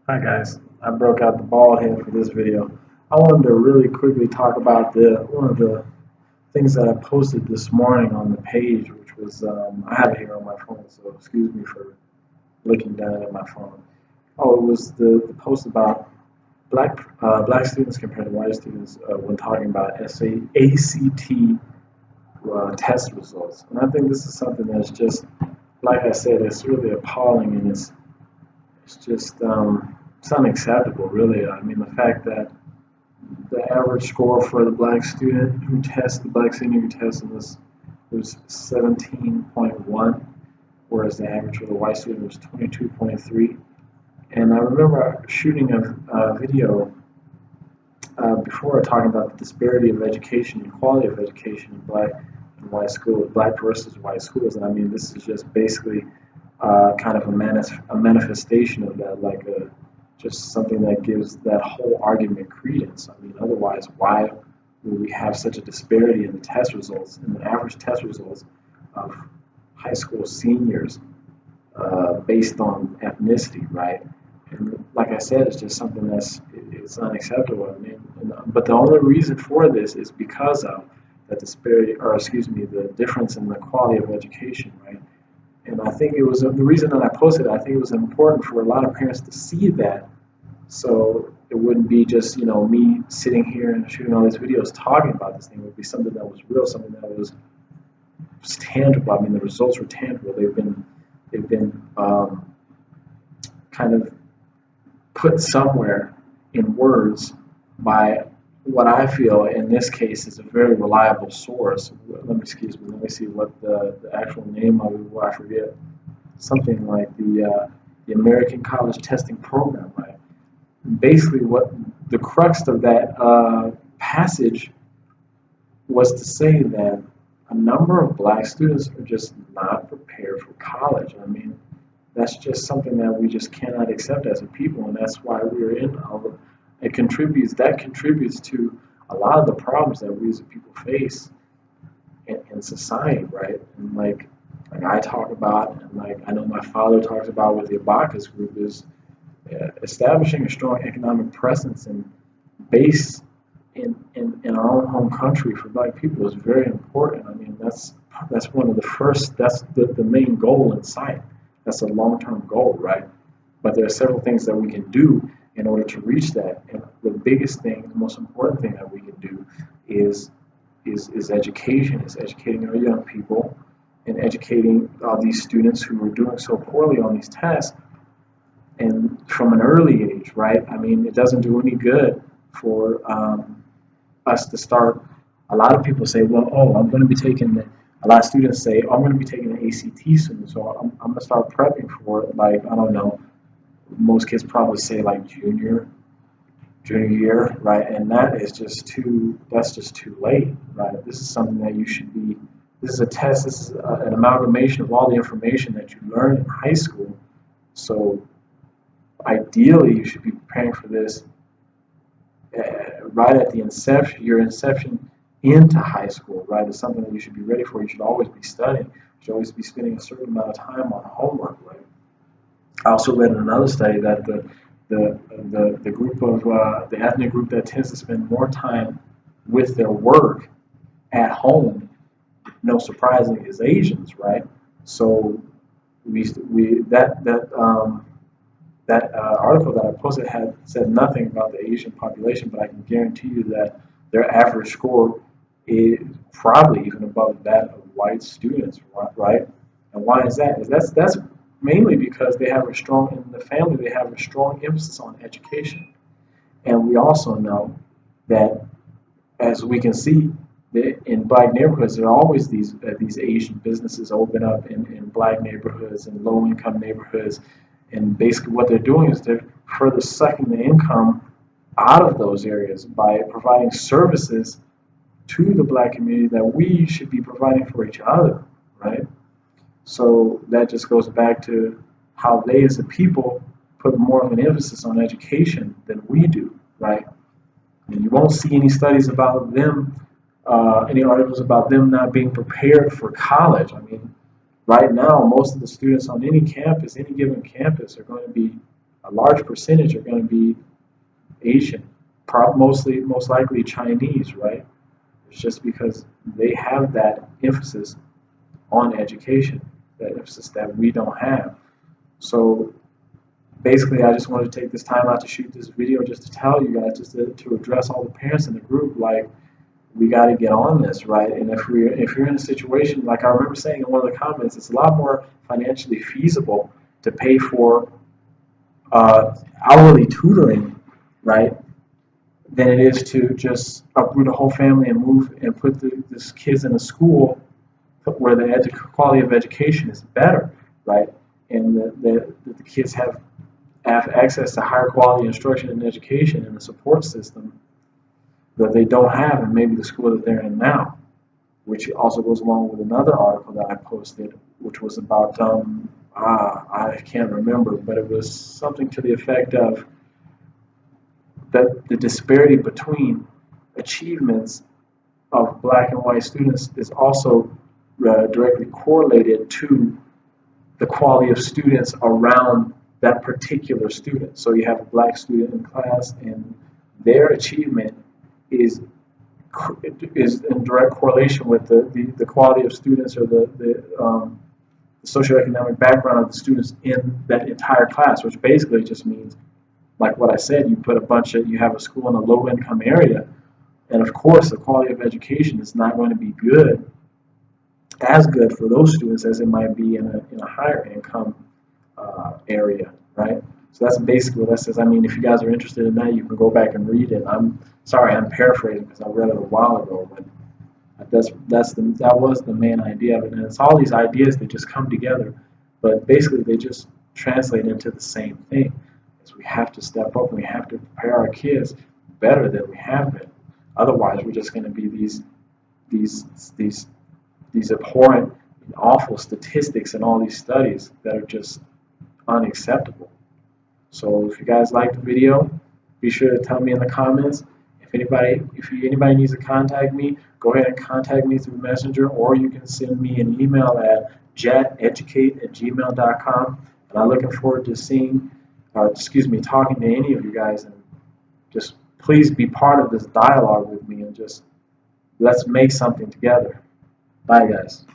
Hi guys, I broke out the bald head for this video. I wanted to really quickly talk about the one of the things that I posted this morning on the page, which was I have it here on my phone, so excuse me for looking down at my phone. Oh, it was the post about black students compared to white students when talking about ACT test results, and I think this is something that's just like I said, it's really appalling and it's just it's unacceptable, really. I mean, the fact that the average score for the black student who tested, the black senior who tested was 17.1, whereas the average for the white student was 22.3. And I remember shooting a video before talking about the disparity of education and quality of education in black and white schools, black versus white schools. And I mean, this is just basically kind of a manifestation of that, like just something that gives that whole argument credence. I mean, otherwise, why would we have such a disparity in the test results, in the average test results of high school seniors based on ethnicity, right? And like I said, it's just something it's unacceptable. I mean, but the only reason for this is because of that disparity, or excuse me, the difference in the quality of education, right? And I think it was the reason that I posted it. I think it was important for a lot of parents to see that, so it wouldn't be just me sitting here and shooting all these videos talking about this thing. It would be something that was real, something that was tangible. I mean, the results were tangible. They've been kind of put somewhere in words by what I feel in this case is a very reliable source. Let me see what the actual name of it was. I forget. Something like the American College Testing Program, right? Basically, what the crux of that passage was to say that a number of black students are just not prepared for college. I mean, that's just something that we just cannot accept as a people, and that's why we're in our. That contributes to a lot of the problems that we as a people face in society, right? And like I talk about, and like I know my father talks about with the Abacus group, is establishing a strong economic presence and base in our own home country for black people is very important. I mean, that's one of the first, that's the main goal in sight. That's a long-term goal, right? But there are several things that we can do in order to reach that. And the biggest thing, the most important thing that we can do is education, is educating our young people and educating these students who are doing so poorly on these tests and from an early age, right? I mean, it doesn't do any good for us to start. A lot of people say, well, oh, I'm going to be taking the, a lot of students say, oh, I'm going to be taking the ACT soon, so I'm going to start prepping for it. Like, I don't know, most kids probably say like junior year, right? And that's just too late, right? This is something that you should be, this is a test, this is an amalgamation of all the information that you learn in high school. So ideally, you should be preparing for this right at the inception, your inception into high school, right? It's something that you should be ready for. You should always be studying. You should always be spending a certain amount of time on homework, right? I also read in another study that the group of the ethnic group that tends to spend more time with their work at home, no surprisingly, is Asians, right? So we that article that I posted had said nothing about the Asian population, but I can guarantee you that their average score is probably even above that of white students, right? And why is that? Is that's mainly because they have a strong in the family. They have a strong emphasis on education, and we also know that, as we can see, in black neighborhoods, there are always these Asian businesses open up in black neighborhoods and low income neighborhoods, and basically what they're doing is they're further sucking the income out of those areas by providing services to the black community that we should be providing for each other, right? So that just goes back to how they as a people put more of an emphasis on education than we do, right? And you won't see any studies about them, any articles about them not being prepared for college. I mean, right now, most of the students on any campus, any given campus, are going to be a large percentage are going to be Asian, most likely Chinese, right? It's just because they have that emphasis on education, that emphasis that we don't have. So basically, I just wanted to take this time out to shoot this video just to tell you guys, just to address all the parents in the group, like, we got to get on this, right? And if you're in a situation, like I remember saying in one of the comments, it's a lot more financially feasible to pay for hourly tutoring, right, than it is to just uproot a whole family and move and put this kids in a school where the quality of education is better, right? And the kids have access to higher quality instruction and education and a support system that they don't have in maybe the school that they're in now, which also goes along with another article that I posted, which was about, I can't remember, but it was something to the effect of that the disparity between achievements of black and white students is also directly correlated to the quality of students around that particular student. So you have a black student in class, and their achievement is in direct correlation with the quality of students, or the socioeconomic background of the students in that entire class, which basically just means, like what I said, you have a school in a low income area, and of course the quality of education is not going to be as good for those students as it might be in a higher income area, right? So that's basically what that says. I mean, if you guys are interested in that, you can go back and read it. I'm sorry, I'm paraphrasing because I read it a while ago, but that was the main idea of it. And it's all these ideas that just come together, but basically they just translate into the same thing. Is we have to step up and we have to prepare our kids better than we have been. Otherwise, we're just going to be these abhorrent and awful statistics and all these studies that are just unacceptable. So if you guys like the video, be sure to tell me in the comments. If anybody needs to contact me, go ahead and contact me through Messenger, or you can send me an email at jeteducate@gmail.com. And I'm looking forward to talking to any of you guys. And just please be part of this dialogue with me, and just let's make something together. Bye, guys.